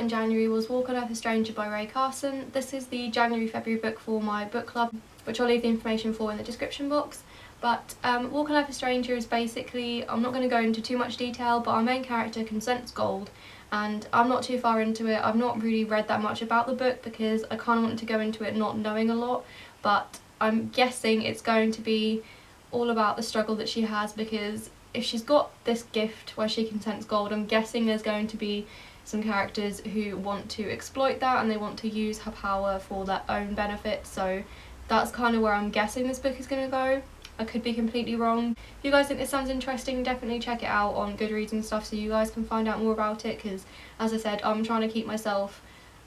in January was Walk on Earth a Stranger by Ray Carson. This is the January-February book for my book club, which I'll leave the information for in the description box. But Walk on Earth a Stranger is basically, I'm not going to go into too much detail, but our main character consents gold, and I'm not too far into it. I've not really read that much about the book because I kind of wanted to go into it not knowing a lot, but I'm guessing it's going to be all about the struggle that she has, because if she's got this gift where she consents gold, I'm guessing there's going to be some characters who want to exploit that and they want to use her power for their own benefit, so that's kind of where I'm guessing this book is going to go. I could be completely wrong. If you guys think this sounds interesting, definitely check it out on Goodreads and stuff so you guys can find out more about it, because as I said, I'm trying to keep myself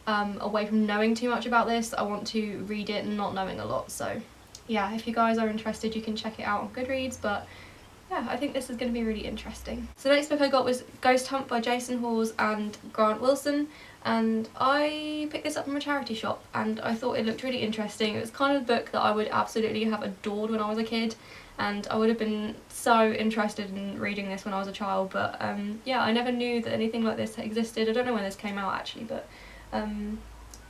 away from knowing too much about this. I want to read it not knowing a lot, so yeah, if you guys are interested you can check it out on Goodreads, but yeah, I think this is going to be really interesting. So the next book I got was Ghost Hunt by Jason Hawes and Grant Wilson, and I picked this up from a charity shop and I thought it looked really interesting. It was kind of a book that I would absolutely have adored when I was a kid, and I would have been so interested in reading this when I was a child, but yeah, I never knew that anything like this existed. I don't know when this came out actually, but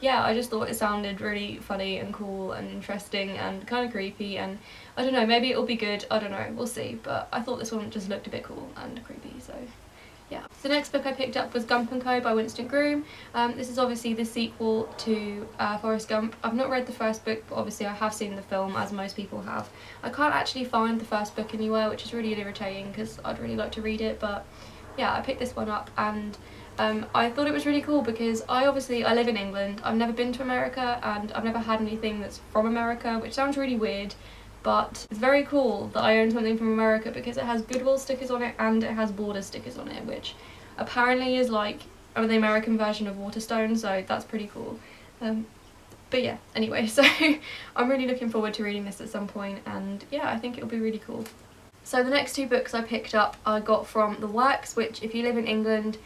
yeah, I just thought it sounded really funny and cool and interesting and kind of creepy, and I don't know, maybe it'll be good, I don't know, we'll see, but I thought this one just looked a bit cool and creepy, so yeah. So the next book I picked up was Gump & Co by Winston Groom. This is obviously the sequel to Forrest Gump. I've not read the first book, but obviously I have seen the film, as most people have. I can't actually find the first book anywhere, which is really irritating because I'd really like to read it, but yeah, I picked this one up, and I thought it was really cool because I live in England, I've never been to America, and I've never had anything that's from America, which sounds really weird, but it's very cool that I own something from America because it has Goodwill stickers on it and it has Border stickers on it, which apparently is like the American version of Waterstone, so that's pretty cool. But yeah, anyway, so I'm really looking forward to reading this at some point, and yeah, I think it'll be really cool. So the next two books I picked up I got from The Works, which if you live in England,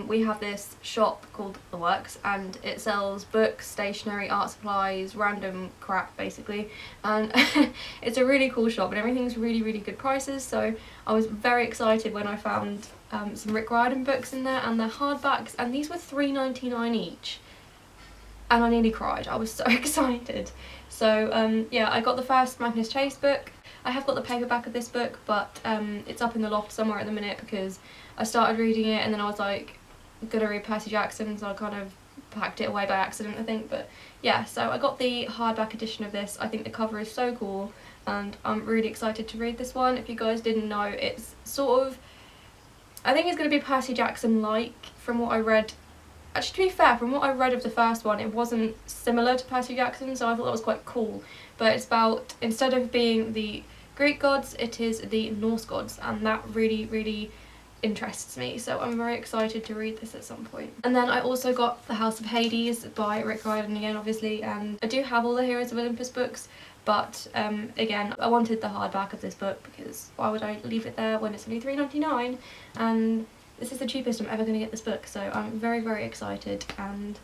we have this shop called The Works, and it sells books, stationery, art supplies, random crap basically, and it's a really cool shop and everything's really good prices, so I was very excited when I found some Rick Riordan books in there, and they're hardbacks, and these were £3.99 each, and I nearly cried, I was so excited. So yeah, I got the first Magnus Chase book. I have got the paperback of this book, but it's up in the loft somewhere at the minute because I started reading it and then I was like gonna read Percy Jackson, so I kind of packed it away by accident, I think. But yeah, so I got the hardback edition of this. I think the cover is so cool and I'm really excited to read this one. If you guys didn't know, it's sort of, I think it's going to be Percy Jackson-like from what I read. Actually, to be fair, from what I read of the first one, it wasn't similar to Percy Jackson, so I thought that was quite cool. But it's about, instead of being the Greek gods, it is the Norse gods, and that really interests me, so I'm very excited to read this at some point. And then I also got The House of Hades by Rick Riordan again, obviously, and I do have all the Heroes of Olympus books, but again, I wanted the hardback of this book because why would I leave it there when it's only £3.99, and this is the cheapest I'm ever going to get this book, so I'm very excited, and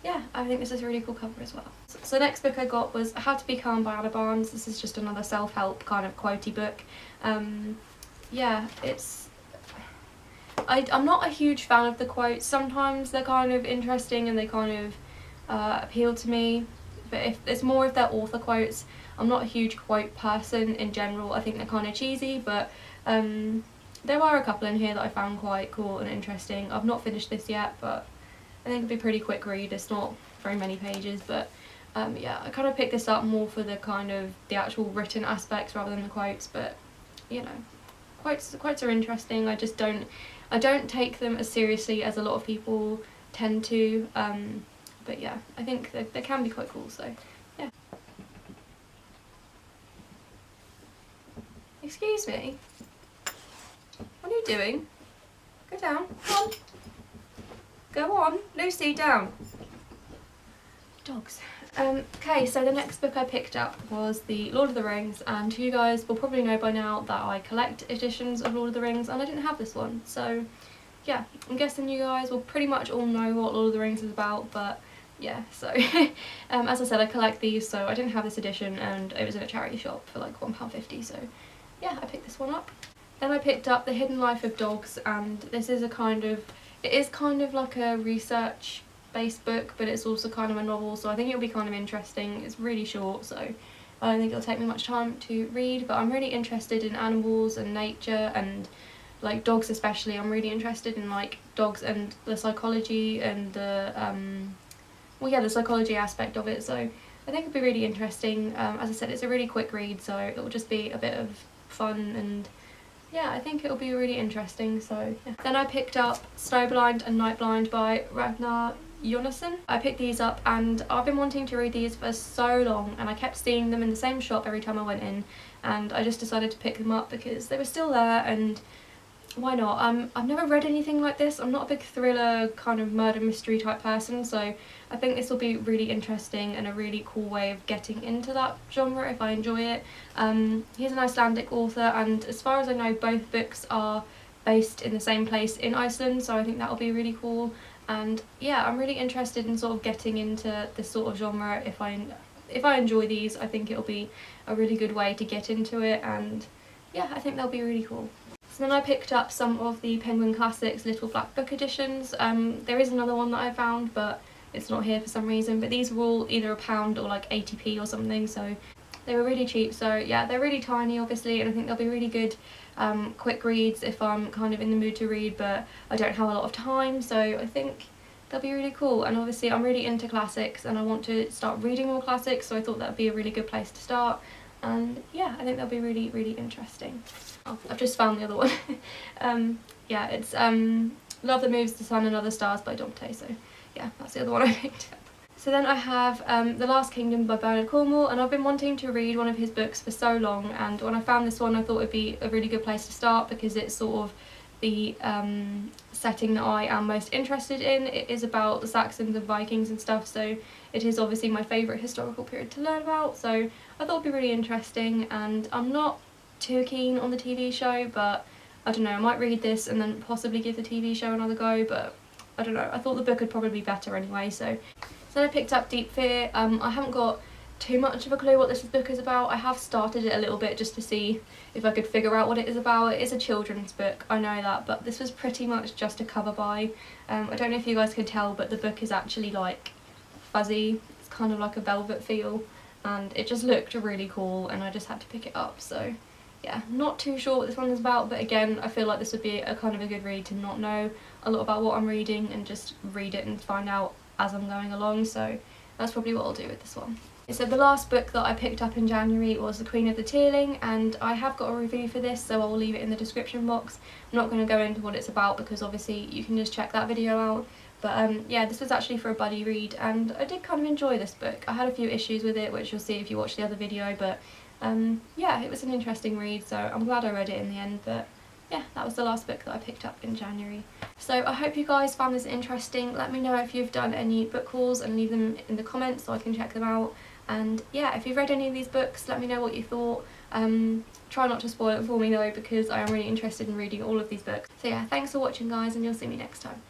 yeah, I think this is a really cool cover as well. So the next book I got was How to Be Calm by Anna Barnes. This is just another self-help kind of quotey book. Yeah, it's... I'm not a huge fan of the quotes. Sometimes they're kind of interesting and they kind of appeal to me, but if it's more of their author quotes. I'm not a huge quote person in general. I think they're kind of cheesy, but there were a couple in here that I found quite cool and interesting. I've not finished this yet, but I think it'll be a pretty quick read. It's not very many pages, but yeah, I kind of picked this up more for the kind of the actual written aspects rather than the quotes, but you know, quotes are interesting. I don't take them as seriously as a lot of people tend to, but yeah, I think they can be quite cool, so yeah. Excuse me? What are you doing? Go down, come on. Go on, Lucy, down. Dogs. Okay, so the next book I picked up was The Lord of the Rings, and you guys will probably know by now that I collect editions of Lord of the Rings, and I didn't have this one, so yeah, I'm guessing you guys will pretty much all know what Lord of the Rings is about, but yeah, so as I said, I collect these, so I didn't have this edition, and it was in a charity shop for like £1.50, so yeah, I picked this one up. Then I picked up The Hidden Life of Dogs, and this is a kind of, it is kind of like a research based book, but it's also kind of a novel, so I think it'll be kind of interesting. It's really short, so I don't think it'll take me much time to read, but I'm really interested in animals and nature and like dogs especially. I'm really interested in like dogs and the psychology and the the psychology aspect of it, so I think it'll be really interesting. As I said, it's a really quick read, so it will just be a bit of fun, and yeah, I think it'll be really interesting. So yeah. Then I picked up Snowblind and Nightblind by Ragnar Jonasson. I picked these up and I've been wanting to read these for so long, and I kept seeing them in the same shop every time I went in, and I just decided to pick them up because they were still there, and why not? I've never read anything like this. I'm not a big thriller kind of murder mystery type person, so I think this will be really interesting and a really cool way of getting into that genre if I enjoy it. He's an Icelandic author, and as far as I know, both books are based in the same place in Iceland, so I think that'll be really cool. And yeah, I'm really interested in sort of getting into this sort of genre. If I enjoy these, I think it'll be a really good way to get into it, and yeah, I think they'll be really cool. So then I picked up some of the Penguin Classics Little Black Book editions. There is another one that I found, but it's not here for some reason, but these were all either £1 or like 80p or something, so they were really cheap. So yeah, they're really tiny obviously, and I think they'll be really good quick reads if I'm kind of in the mood to read but I don't have a lot of time, so I think they'll be really cool. And obviously I'm really into classics and I want to start reading more classics, so I thought that would be a really good place to start, and yeah, I think they'll be really, really interesting. Oh, I've just found the other one. Yeah, it's Love That Moves the Sun and Other Stars by Dante, so yeah, that's the other one I picked up. So then I have The Last Kingdom by Bernard Cornwell, and I've been wanting to read one of his books for so long, and when I found this one I thought it would be a really good place to start because it's sort of the setting that I am most interested in. It is about the Saxons and Vikings and stuff, so it is obviously my favourite historical period to learn about, so I thought it would be really interesting. And I'm not too keen on the TV show, but I don't know, I might read this and then possibly give the TV show another go, but I don't know, I thought the book would probably be better anyway. So then I picked up Deep Fear. I haven't got too much of a clue what this book is about. I have started it a little bit just to see if I could figure out what it is about. It is a children's book, I know that, but this was pretty much just a cover by. I don't know if you guys can tell, but the book is actually like fuzzy, it's kind of like a velvet feel, and it just looked really cool and I just had to pick it up. So yeah, not too sure what this one is about, but again, I feel like this would be a kind of a good read to not know a lot about what I'm reading and just read it and find out as I'm going along, so that's probably what I'll do with this one. So the last book that I picked up in January was The Queen of the Tearling, and I have got a review for this, so I'll leave it in the description box. I'm not going to go into what it's about because obviously you can just check that video out, but yeah, this was actually for a buddy read and I did kind of enjoy this book. I had a few issues with it, which you'll see if you watch the other video, but yeah, it was an interesting read, so I'm glad I read it in the end. But yeah, that was the last book that I picked up in January. So I hope you guys found this interesting. Let me know if you've done any book hauls and leave them in the comments so I can check them out. And yeah, if you've read any of these books, let me know what you thought. Try not to spoil it for me though, because I am really interested in reading all of these books. So yeah, thanks for watching guys, and you'll see me next time.